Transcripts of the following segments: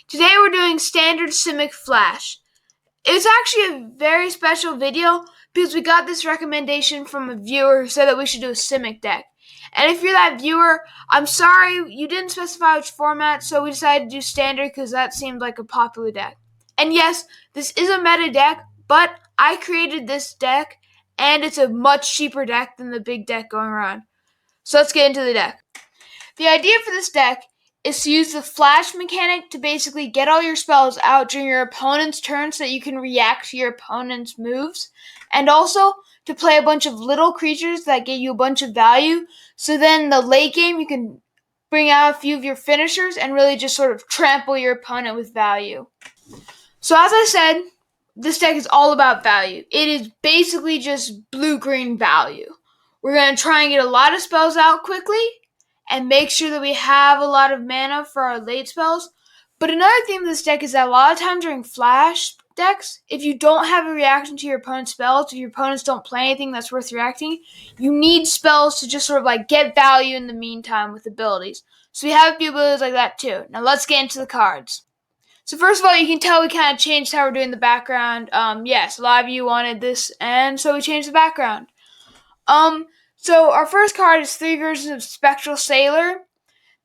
Today we're doing standard Simic Flash. It's actually a very special video because we got this recommendation from a viewer who said that we should do a Simic deck. And if you're that viewer, I'm sorry you didn't specify which format, so we decided to do standard because that seemed like a popular deck. And yes, this is a meta deck, but I created this deck and it's a much cheaper deck than the big deck going around. So let's get into the deck. The idea for this deck is to use the flash mechanic to basically get all your spells out during your opponent's turn so that you can react to your opponent's moves, and also to play a bunch of little creatures that get you a bunch of value, so then in the late game you can bring out a few of your finishers and really just sort of trample your opponent with value. So as I said, this deck is all about value. It is basically just blue-green value. We're going to try and get a lot of spells out quickly and make sure that we have a lot of mana for our late spells. But another thing with this deck is that a lot of times during flash decks, if you don't have a reaction to your opponent's spells, if your opponents don't play anything that's worth reacting, you need spells to just sort of like get value in the meantime with abilities. So we have a few abilities like that too. Now let's get into the cards. So first of all, you can tell we kind of changed how we're doing the background. Yes, a lot of you wanted this, and so we changed the background. So our first card is 3 versions of Spectral Sailor.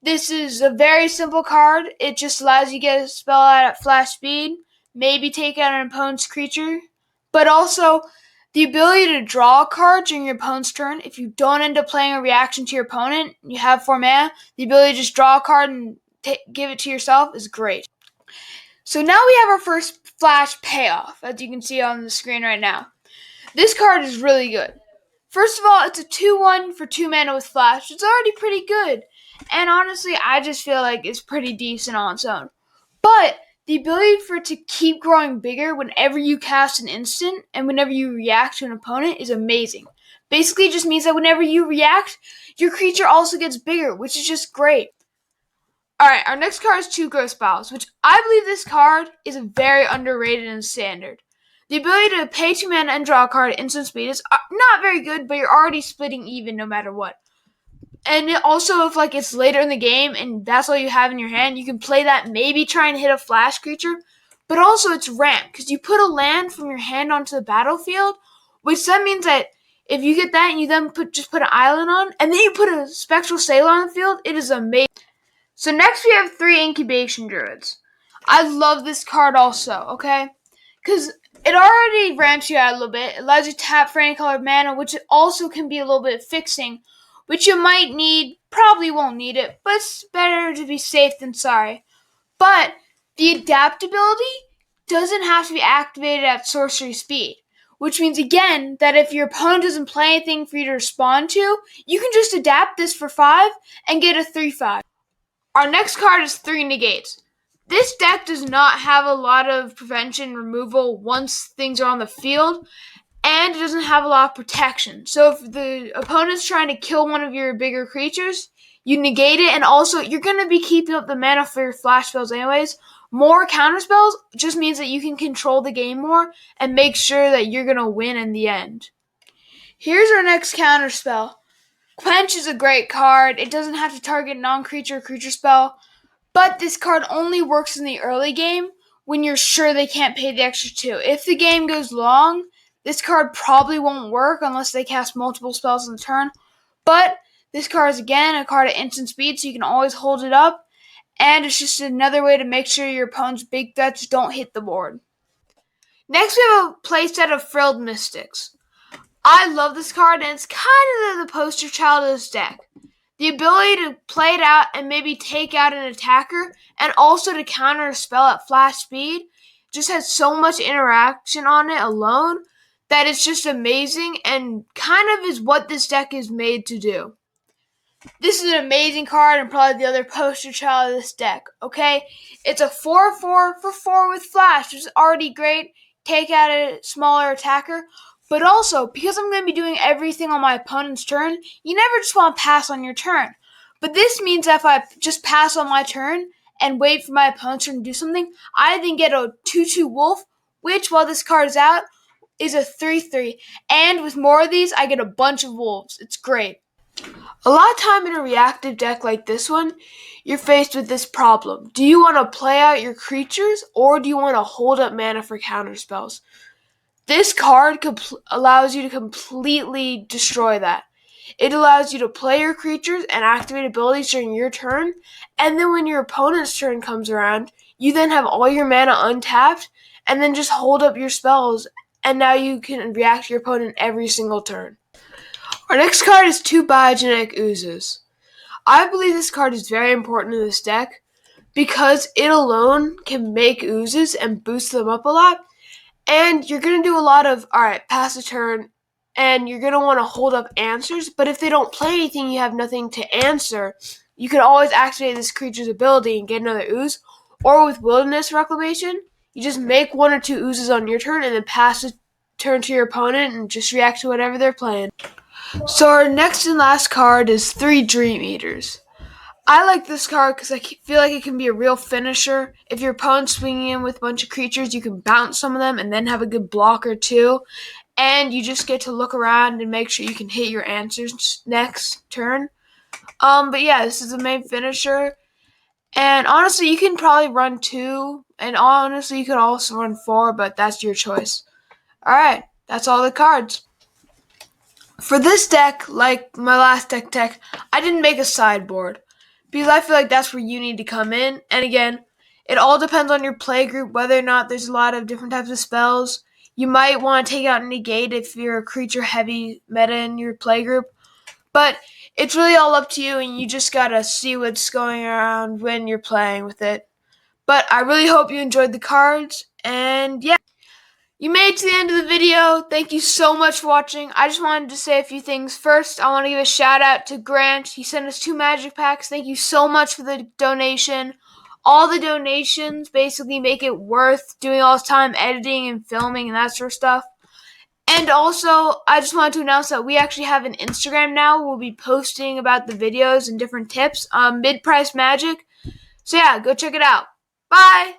This is a very simple card. It just allows you to get a spell out at flash speed, maybe take out an opponent's creature, but also the ability to draw a card during your opponent's turn. If you don't end up playing a reaction to your opponent, you have 4 mana, the ability to just draw a card and give it to yourself is great. So now we have our first flash payoff, as you can see on the screen right now. This card is really good. First of all, it's a 2/1 for 2 mana with flash. It's already pretty good. And honestly, I just feel like it's pretty decent on its own. But the ability for it to keep growing bigger whenever you cast an instant and whenever you react to an opponent is amazing. Basically, it just means that whenever you react, your creature also gets bigger, which is just great. Alright, our next card is 2 Ghost Bows, which I believe this card is very underrated in standard. The ability to pay 2 mana and draw a card at instant speed is not very good, but you're already splitting even no matter what. And also, if it's later in the game and that's all you have in your hand, you can play that, maybe try and hit a flash creature. But also it's ramp, because you put a land from your hand onto the battlefield, which then means that if you get that and you then just put an island on, and then you put a Spectral Sailor on the field, it is amazing. So next we have 3 Incubation Druids. I love this card also, okay? Because it already ramps you out a little bit. It allows you to tap for any color of mana, which also can be a little bit fixing, which you might need. Probably won't need it, but it's better to be safe than sorry. But the adaptability doesn't have to be activated at sorcery speed, which means, again, that if your opponent doesn't play anything for you to respond to, you can just adapt this for 5 and get a 3/5. Our next card is 3 Negates. This deck does not have a lot of prevention removal once things are on the field, and it doesn't have a lot of protection. So if the opponent's trying to kill one of your bigger creatures, you negate it, and also you're going to be keeping up the mana for your flash spells anyways. More counter spells just means that you can control the game more and make sure that you're going to win in the end. Here's our next counter spell. Quench is a great card. It doesn't have to target non-creature or creature spell, but this card only works in the early game when you're sure they can't pay the extra 2. If the game goes long, this card probably won't work unless they cast multiple spells on the turn. But this card is, again, a card at instant speed, so you can always hold it up. And it's just another way to make sure your opponent's big threats don't hit the board. Next, we have a playset of Frilled Mystics. I love this card, and it's kind of the poster child of this deck. The ability to play it out and maybe take out an attacker, and also to counter a spell at flash speed, just has so much interaction on it alone that it's just amazing and kind of is what this deck is made to do. This is an amazing card and probably the other poster child of this deck, okay? It's a 4/4 for 4 with flash, which is already great. Take out a smaller attacker. But also, because I'm going to be doing everything on my opponent's turn, you never just want to pass on your turn. But this means that if I just pass on my turn and wait for my opponent's turn to do something, I then get a 2/2 wolf, which, while this card is out, is a 3/3. And with more of these, I get a bunch of wolves. It's great. A lot of time in a reactive deck like this one, you're faced with this problem. Do you want to play out your creatures, or do you want to hold up mana for counterspells? This card allows you to completely destroy that. It allows you to play your creatures and activate abilities during your turn, and then when your opponent's turn comes around, you then have all your mana untapped, and then just hold up your spells, and now you can react to your opponent every single turn. Our next card is 2 Biogenetic Oozes. I believe this card is very important in this deck because it alone can make oozes and boost them up a lot. And you're going to do a lot of, alright, pass a turn, and you're going to want to hold up answers, but if they don't play anything, you have nothing to answer. You can always activate this creature's ability and get another ooze. Or with Wilderness Reclamation, you just make 1 or 2 oozes on your turn and then pass a turn to your opponent and just react to whatever they're playing. So our next and last card is 3 Dream Eaters. I like this card because I feel like it can be a real finisher. If your opponent's swinging in with a bunch of creatures, you can bounce some of them and then have a good blocker too. And you just get to look around and make sure you can hit your answers next turn. But yeah, this is the main finisher. And honestly, you can probably run 2. And honestly, you could also run 4, but that's your choice. Alright, that's all the cards. For this deck, like my last deck, I didn't make a sideboard because I feel like that's where you need to come in. And again, it all depends on your play group, whether or not there's a lot of different types of spells. You might want to take out Negate if you're a creature-heavy meta in your play group. But it's really all up to you, and you just gotta see what's going around when you're playing with it. But I really hope you enjoyed the cards, and yeah. You made it to the end of the video. Thank you so much for watching. I just wanted to say a few things. First, I want to give a shout out to Grant. He sent us 2 magic packs. Thank you so much for the donation. All the donations basically make it worth doing all this time editing and filming and that sort of stuff. And also, I just wanted to announce that we actually have an Instagram now. We'll be posting about the videos and different tips. Mid-price magic. So yeah, go check it out. Bye!